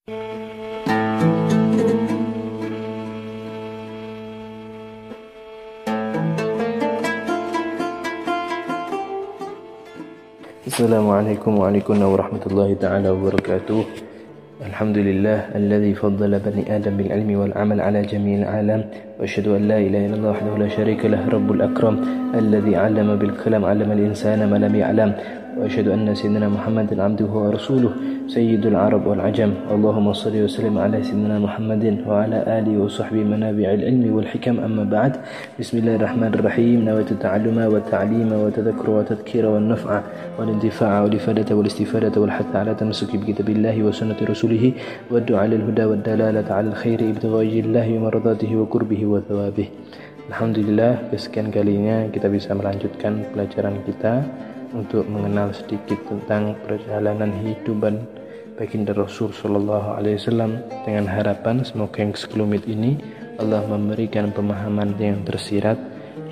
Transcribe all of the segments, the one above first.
Assalamualaikum warahmatullahi ta'ala wabarakatuh. Alhamdulillah alladzi faddala bani adam bil ilmi wal amal ala jami'il alam wa asyhadu an la ilaha illallah wahdahu la syarika lah rabbul akram alladzi 'allama bil kalam 'allama al insana ma lam ya'lam wa asyhadu anna sayyidina Muhammadan 'abduhu wa rasuluh sayyidul arab wal ajam. Allahumma shalli wa sallim ala sayyidina Muhammadin wa ala alihi wa sahbihi manabi'il ilmi wal hikam, amma ba'd. Bismillahirrahmanirrahim. Nawaitu ta'alluma wa ta'lima wa tadhakkura wa tadhkira wa naf'a wal intifa'a wal ifadata wal istifadata wal hatha ala tamasuki bi kitabillahi wa sunnati rasulih wa du'a lil huda wa dalalata 'ala al khairi ibtigha'illahi wa maradatihi wa qurbihi wa thawabih. Alhamdulillah, kesekian kalinya kita bisa melanjutkan pelajaran kita untuk mengenal sedikit tentang perjalanan hidupan baginda Rasul sallallahu alaihi wasallam, dengan harapan semoga yang sekelumit ini Allah memberikan pemahaman yang tersirat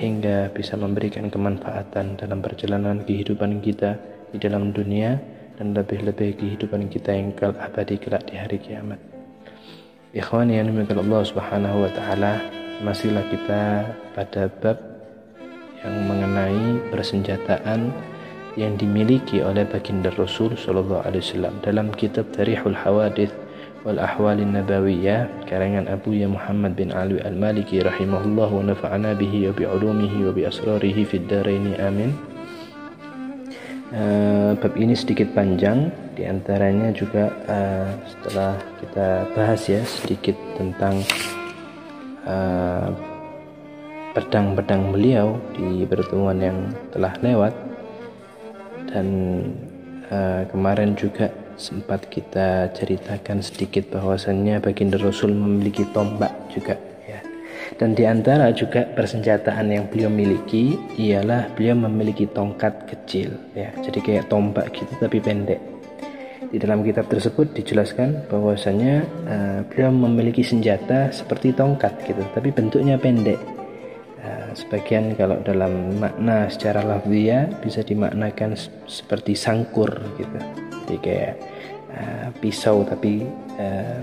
hingga bisa memberikan kemanfaatan dalam perjalanan kehidupan kita di dalam dunia dan lebih-lebih kehidupan kita yang kekal abadi kelak di hari kiamat. Ikhwani yang dimuliakan Allah Subhanahu wa taala, masihlah kita pada bab yang mengenai persenjataan yang dimiliki oleh baginda Rasul sallallahu alaihi wasallam dalam kitab Tarihul Hawadits wal Ahwalin Nabawiyah karangan Abu Ya Muhammad bin Ali Al-Maliki rahimahullah wa nafa'ana bihi wa bi ulumihi wa bi asrarihi fid dharain amin. Bab ini sedikit panjang, diantaranya juga setelah kita bahas ya sedikit tentang pedang-pedang beliau di pertemuan yang telah lewat, dan kemarin juga sempat kita ceritakan sedikit bahwasannya baginda Rasul memiliki tombak juga ya. Dan di antara juga persenjataan yang beliau miliki ialah beliau memiliki tongkat kecil ya. Jadi kayak tombak gitu tapi pendek. Di dalam kitab tersebut dijelaskan bahwasannya beliau memiliki senjata seperti tongkat gitu tapi bentuknya pendek. Sebagian kalau dalam makna secara lafziyah bisa dimaknakan seperti sangkur gitu, jadi kayak pisau tapi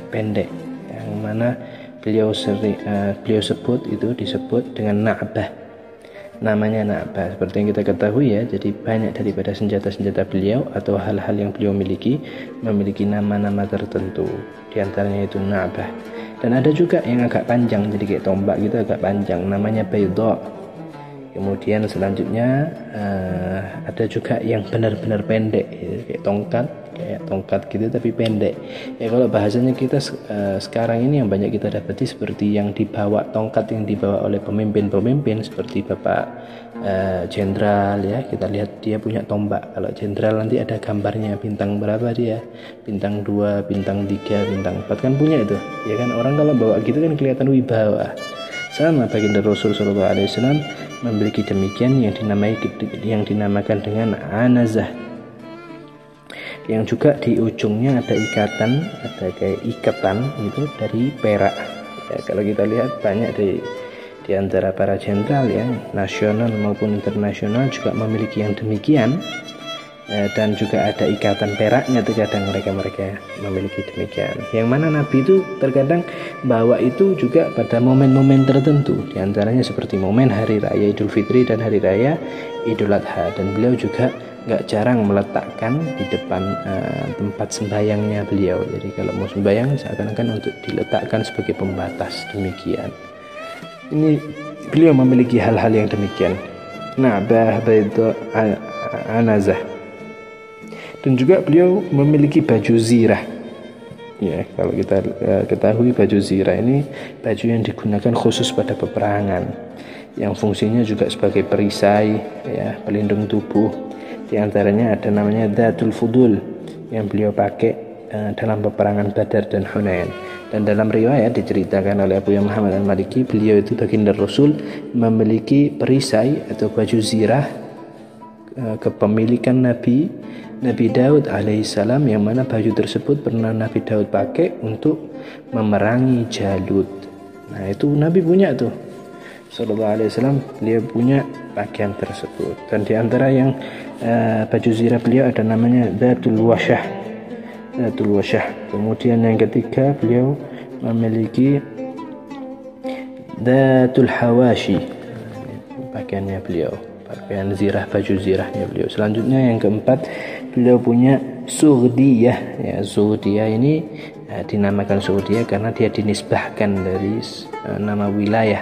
pendek, yang mana beliau sebut itu disebut dengan na'bah, namanya na'bah. Seperti yang kita ketahui ya, jadi banyak daripada senjata-senjata beliau atau hal-hal yang beliau miliki memiliki nama-nama tertentu, diantaranya itu na'bah. Dan ada juga yang agak panjang, jadi kayak tombak gitu agak panjang, namanya baydha. Kemudian selanjutnya ada juga yang benar-benar pendek, kayak tongkat gitu tapi pendek. Ya kalau bahasanya kita sekarang ini yang banyak kita dapati seperti yang dibawa, tongkat yang dibawa oleh pemimpin-pemimpin seperti Bapak jenderal ya, kita lihat dia punya tombak. Kalau jenderal nanti ada gambarnya, bintang berapa dia, bintang 2, bintang 3, bintang 4 kan punya itu ya kan. Orang kalau bawa gitu kan kelihatan wibawa. Sama baginda Rasul sallallahu alaihi wasallam memiliki demikian yang dinamakan dengan anazah, yang juga di ujungnya ada ikatan, ada kayak ikatan gitu dari perak ya. Kalau kita lihat banyak di antara para jenderal ya, nasional maupun internasional juga memiliki yang demikian, dan juga ada ikatan peraknya, terkadang mereka memiliki demikian. Yang mana Nabi itu terkadang bawa itu juga pada momen-momen tertentu, diantaranya seperti momen hari raya Idul Fitri dan hari raya Idul Adha. Dan beliau juga nggak jarang meletakkan di depan tempat sembayangnya beliau. Jadi kalau mau sembayang seakan-akan untuk diletakkan sebagai pembatas, demikian. Ini beliau memiliki hal-hal yang demikian. Na'bah, baydha, anazah. Dan juga beliau memiliki baju zirah ya. Kalau kita ketahui baju zirah ini baju yang digunakan khusus pada peperangan, yang fungsinya juga sebagai perisai ya, pelindung tubuh. Di antaranya ada namanya Dhatul Fudul yang beliau pakai dalam peperangan Badar dan Hunain. Dan dalam riwayat diceritakan oleh Abu Ya Muhammad Al-Maliki, beliau itu baginda Rasul memiliki perisai atau baju zirah kepemilikan Nabi Daud alaihissalam, yang mana baju tersebut pernah Nabi Daud pakai untuk memerangi Jalut. Nah itu Nabi punya tuh sallallahu alaihi wasallam, beliau punya pakaian tersebut. Dan diantara yang baju zirah beliau ada namanya Dhatul Washah Dhatul Washah. Kemudian yang ketiga beliau memiliki Dhatul Hawashi, pakaiannya beliau, pakaian zirah, baju zirahnya beliau. Selanjutnya yang keempat beliau punya Sughdiyah. Ya, Sughdiyah ini dinamakan Sughdiyah karena dia dinisbahkan dari nama wilayah.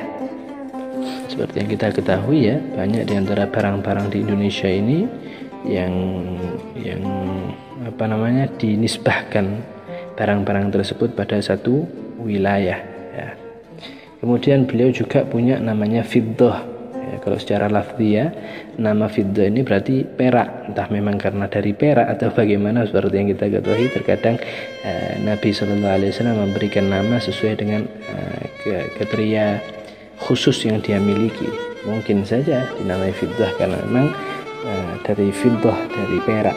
Seperti yang kita ketahui ya, banyak di antara barang-barang di Indonesia ini yang dinisbahkan barang-barang tersebut pada satu wilayah ya. Kemudian beliau juga punya namanya fiddah ya, kalau secara lafziyah nama fiddah ini berarti perak, entah memang karena dari perak atau bagaimana. Seperti yang kita ketahui terkadang Nabi SAW memberikan nama sesuai dengan kriteria khusus yang dia miliki. Mungkin saja dinamai fiddah karena memang dari fiddah, dari perak.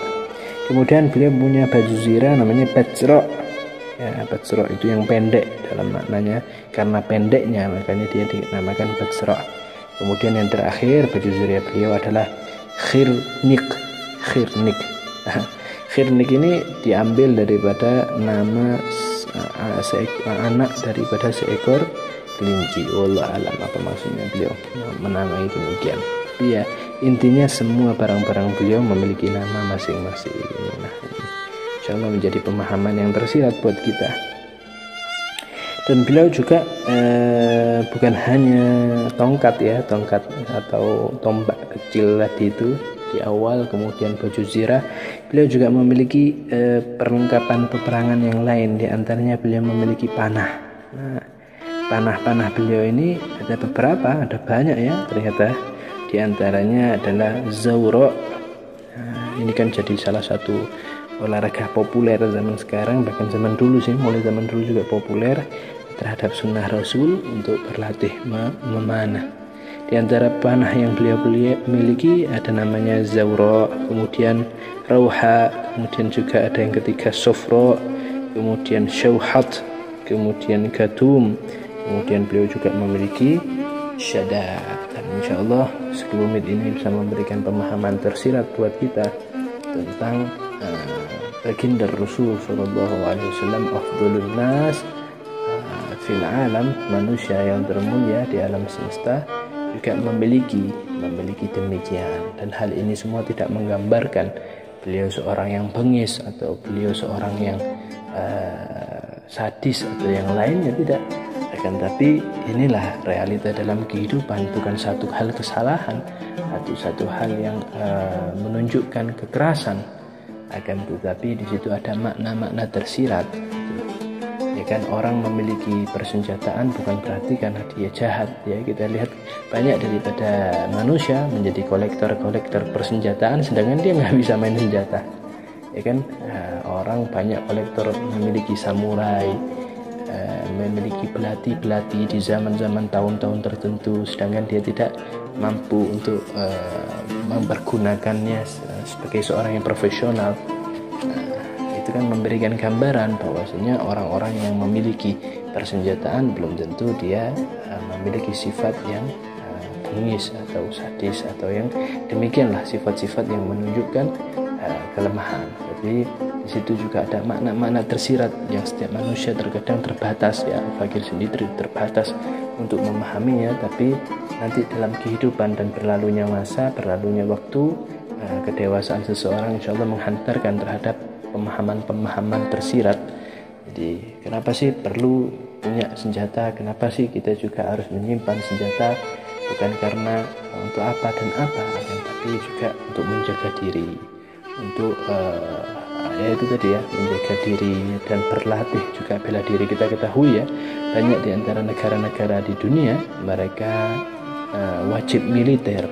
Kemudian beliau punya baju zirah namanya Bajra. Ya, Bajra itu yang pendek dalam maknanya, karena pendeknya makanya dia dinamakan Bajra. Kemudian yang terakhir baju zirah beliau adalah Khirnik. Khirnik ini diambil daripada nama anak daripada seekor kelinci. Wallahu alam apa maksudnya beliau menamai demikian. Ya, intinya semua barang-barang beliau memiliki nama masing-masing. Nah, insyaallah menjadi pemahaman yang tersirat buat kita. Dan beliau juga bukan hanya tongkat atau tombak kecil tadi itu di awal, kemudian baju zirah. Beliau juga memiliki perlengkapan peperangan yang lain. Di antaranya beliau memiliki panah. Nah, panah-panah beliau ini ada beberapa, ada banyak ya ternyata. Di antaranya adalah Zawra. Nah, ini kan jadi salah satu olahraga populer zaman sekarang, bahkan zaman dulu sih, mulai zaman dulu juga populer terhadap sunnah Rasul untuk berlatih memanah. Di antara panah yang beliau miliki ada namanya Zawra, kemudian Rauha, kemudian juga ada yang ketiga Sofra, kemudian Syauhat, kemudian Gatum, kemudian beliau juga memiliki Syadad. Dan insyaallah sekelumit ini bisa memberikan pemahaman tersirat buat kita tentang baginda Rasul sallallahu alaihi wasallam, afdhalun nas fil alam, manusia yang termulia di alam semesta juga memiliki demikian. Dan hal ini semua tidak menggambarkan beliau seorang yang bengis atau beliau seorang yang sadis atau yang lainnya, tidak. Akan tapi inilah realita dalam kehidupan, bukan satu hal kesalahan atau satu hal yang menunjukkan kekerasan, akan tetapi di situ ada makna-makna tersirat. Ya kan, orang memiliki persenjataan bukan berarti karena dia jahat. Ya, kita lihat banyak daripada manusia menjadi kolektor persenjataan sedangkan dia nggak bisa main senjata. Ya kan, orang banyak kolektor memiliki samurai, memiliki pelatih di zaman-zaman tahun-tahun tertentu, sedangkan dia tidak mampu untuk mempergunakannya sebagai seorang yang profesional. Itu kan memberikan gambaran bahwasanya orang-orang yang memiliki persenjataan belum tentu dia memiliki sifat yang bengis atau sadis atau yang demikianlah, sifat-sifat yang menunjukkan kelemahan. Jadi di situ juga ada makna-makna tersirat yang setiap manusia terkadang terbatas, ya, Fakir sendiri terbatas untuk memahaminya, tapi nanti dalam kehidupan dan berlalunya masa, berlalunya waktu, kedewasaan seseorang insyaallah menghantarkan terhadap pemahaman-pemahaman tersirat. Jadi kenapa sih perlu punya senjata, kenapa sih kita juga harus menyimpan senjata, bukan karena untuk apa dan apa, tapi juga untuk menjaga diri, untuk ya itu tadi ya, menjaga diri dan berlatih juga bela diri. Kita ketahui ya, banyak di antara negara-negara di dunia mereka wajib militer.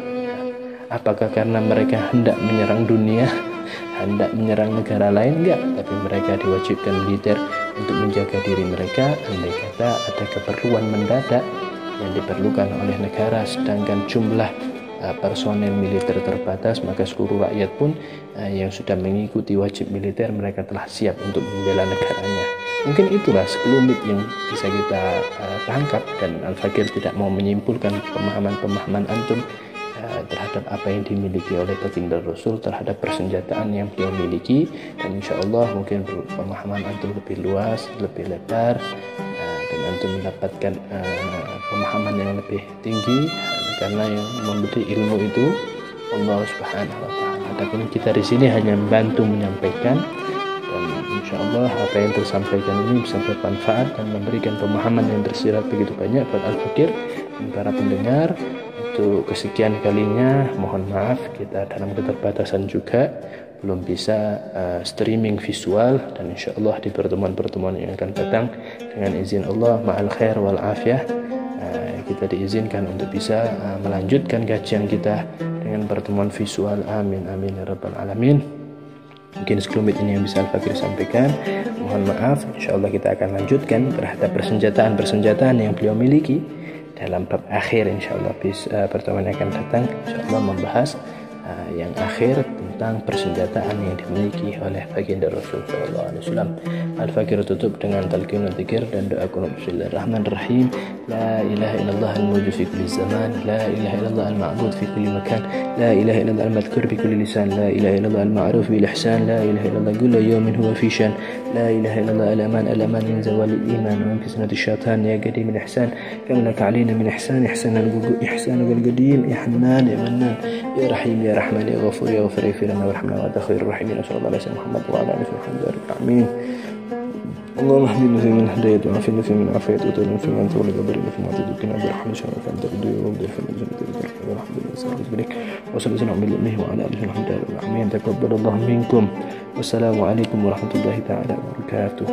Apakah karena mereka hendak menyerang dunia, hendak menyerang negara lain? Enggak, tapi mereka diwajibkan militer untuk menjaga diri mereka andai kata ada keperluan mendadak yang diperlukan oleh negara, sedangkan jumlah personel militer terbatas, maka seluruh rakyat pun yang sudah mengikuti wajib militer mereka telah siap untuk membela negaranya. Mungkin itulah sekelumit yang bisa kita tangkap, dan Al-Fakir tidak mau menyimpulkan pemahaman-pemahaman antum terhadap apa yang dimiliki oleh baginda Rasul, terhadap persenjataan yang beliau miliki, dan insya Allah mungkin pemahaman antum lebih luas, lebih lebar, dan antum mendapatkan pemahaman yang lebih tinggi, karena yang memberi ilmu itu Allah Subhanahu wa Ta'ala. Tapi kita di sini hanya membantu menyampaikan, dan insya Allah apa yang tersampaikan ini bisa bermanfaat dan memberikan pemahaman yang tersirat begitu banyak buat Al-Fakir dan para pendengar. Untuk kesekian kalinya mohon maaf, kita dalam keterbatasan juga belum bisa streaming visual, dan insya Allah di pertemuan-pertemuan yang akan datang dengan izin Allah ma'al khair wal afiyah kita diizinkan untuk bisa melanjutkan kajian kita dengan pertemuan visual. Amin amin ya rabbal alamin. Mungkin sekelumit ini yang bisa Al-Fakir sampaikan. Mohon maaf, insya Allah kita akan lanjutkan terhadap persenjataan yang beliau miliki dalam bab akhir, insya Allah pertemuan yang akan datang, insya Allah membahas yang akhir tentang persenjataan yang dimiliki oleh baginda Rasul sallallahu alaihi wasallam. Al-Fakir tutup dengan talqinul dzikir dan doa qunut. Bismillahirrahmanirrahim. La ilaha illallah al-mawjud fi kulli zaman, la ilaha illallah al-ma'bud fi kulli makan, la ilaha illallah al-madhkur bi kulli lisan, la ilaha illallah al-ma'ruf bil ihsan, la ilaha illallah kullu yawmin huwa fi shan, la ilaha illallah al-aman min zawal al-iman wa min fitnati syaitan ya qadim al-ihsan, kam laka alaina min ihsan wal qadim ya hannan ya mannan ya rahim ya rahman ya ghafur ya ghafur lana warhamna wa anta khairur rahimin. Sallallahu alaihi wasallam Muhammad wa ala alihi wa sahbihi amin. اللهم اهدنا فيمن هديت وعافنا فيمن عافيت وتولنا فيمن توليت وبارك لنا فيما اعطيت وقنا برحمتك شرك انت بدوي ورب الحمد لله والحمد لله وصلى الله عليه وعلى اله وصحبه اجمعين. تقبل الله منكم والسلام عليكم ورحمه الله تعالى وبركاته.